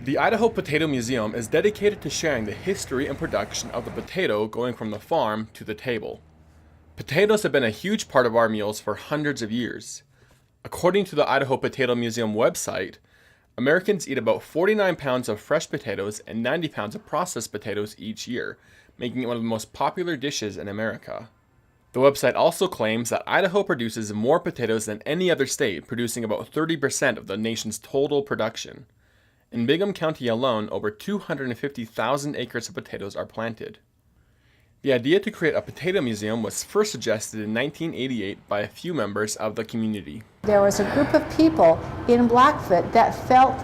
The Idaho Potato Museum is dedicated to sharing the history and production of the potato going from the farm to the table. Potatoes have been a huge part of our meals for hundreds of years. According to the Idaho Potato Museum website, Americans eat about 49 pounds of fresh potatoes and 90 pounds of processed potatoes each year, making it one of the most popular dishes in America. The website also claims that Idaho produces more potatoes than any other state, producing about 30% of the nation's total production. In Bingham County alone, over 250,000 acres of potatoes are planted. The idea to create a potato museum was first suggested in 1988 by a few members of the community. There was a group of people in Blackfoot that felt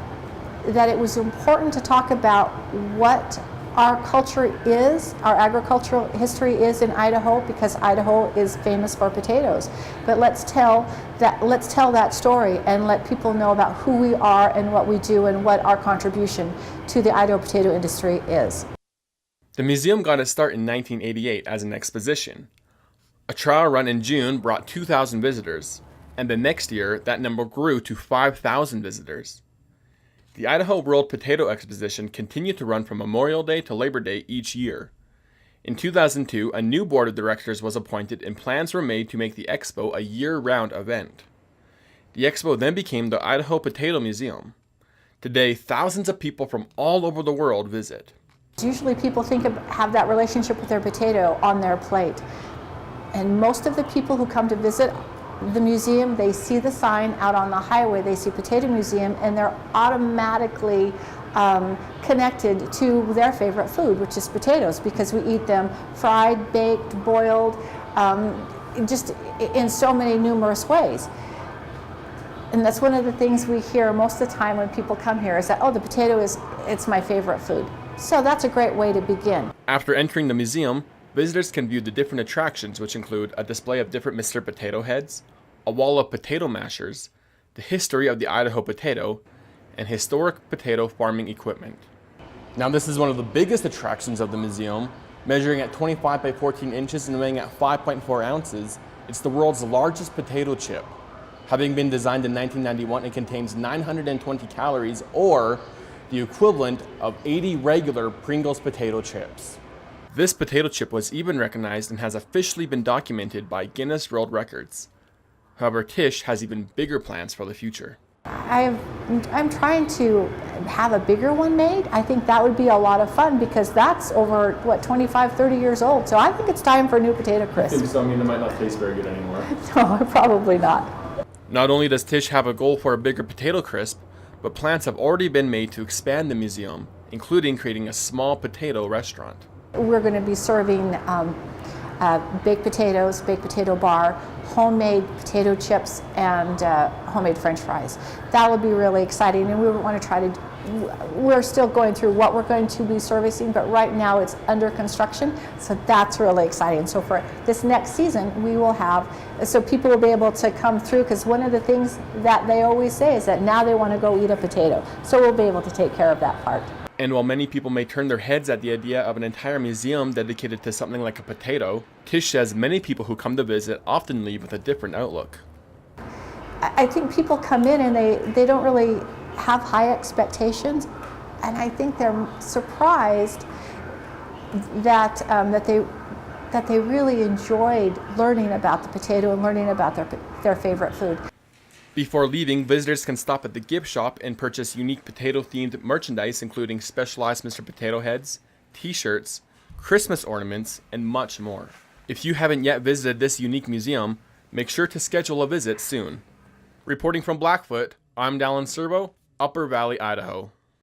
that it was important to talk about what our culture is, our agricultural history is in Idaho, because Idaho is famous for potatoes. But let's tell that story and let people know about who we are and what we do and what our contribution to the Idaho potato industry is. The museum got its start in 1988 as an exposition. A trial run in June brought 2,000 visitors, and the next year that number grew to 5,000 visitors. The Idaho World Potato Exposition continued to run from Memorial Day to Labor Day each year. In 2002, a new board of directors was appointed and plans were made to make the expo a year-round event. The expo then became the Idaho Potato Museum. Today, thousands of people from all over the world visit. Usually people have that relationship with their potato on their plate. And most of the people who come to visit the museum, they see the sign out on the highway, they see Potato Museum, and they're automatically connected to their favorite food, which is potatoes, because we eat them fried, baked, boiled, just in so many numerous ways. And that's one of the things we hear most of the time when people come here is that, oh, the potato it's my favorite food. So that's a great way to begin. After entering the museum, visitors can view the different attractions, which include a display of different Mr. Potato heads, a wall of potato mashers, the history of the Idaho potato, and historic potato farming equipment. Now this is one of the biggest attractions of the museum. Measuring at 25 by 14 inches and weighing at 5.4 ounces, it's the world's largest potato chip. Having been designed in 1991, it contains 920 calories, or the equivalent of 80 regular Pringles potato chips. This potato chip was even recognized and has officially been documented by Guinness World Records. However, Tish has even bigger plans for the future. I'm trying to have a bigger one made. I think that would be a lot of fun because that's over, 25, 30 years old. So I think it's time for a new potato crisp. So, I mean, it might not taste very good anymore. No, probably not. Not only does Tish have a goal for a bigger potato crisp, but plans have already been made to expand the museum, including creating a small potato restaurant. We're going to be serving baked potatoes, baked potato bar, homemade potato chips, and homemade French fries. That would be really exciting, and we want to try to. We're still going through what we're going to be servicing, but right now it's under construction, so that's really exciting. So for this next season, we will have, so people will be able to come through, because one of the things that they always say is that now they want to go eat a potato. So we'll be able to take care of that part. And while many people may turn their heads at the idea of an entire museum dedicated to something like a potato, Tish says many people who come to visit often leave with a different outlook. I think people come in and they don't really have high expectations, and I think they're surprised that that they really enjoyed learning about the potato and learning about their favorite food. Before leaving, visitors can stop at the gift shop and purchase unique potato-themed merchandise, including specialized Mr. Potato heads, t-shirts, Christmas ornaments, and much more. If you haven't yet visited this unique museum, make sure to schedule a visit soon. Reporting from Blackfoot, I'm Dallin Cervo, Upper Valley, Idaho.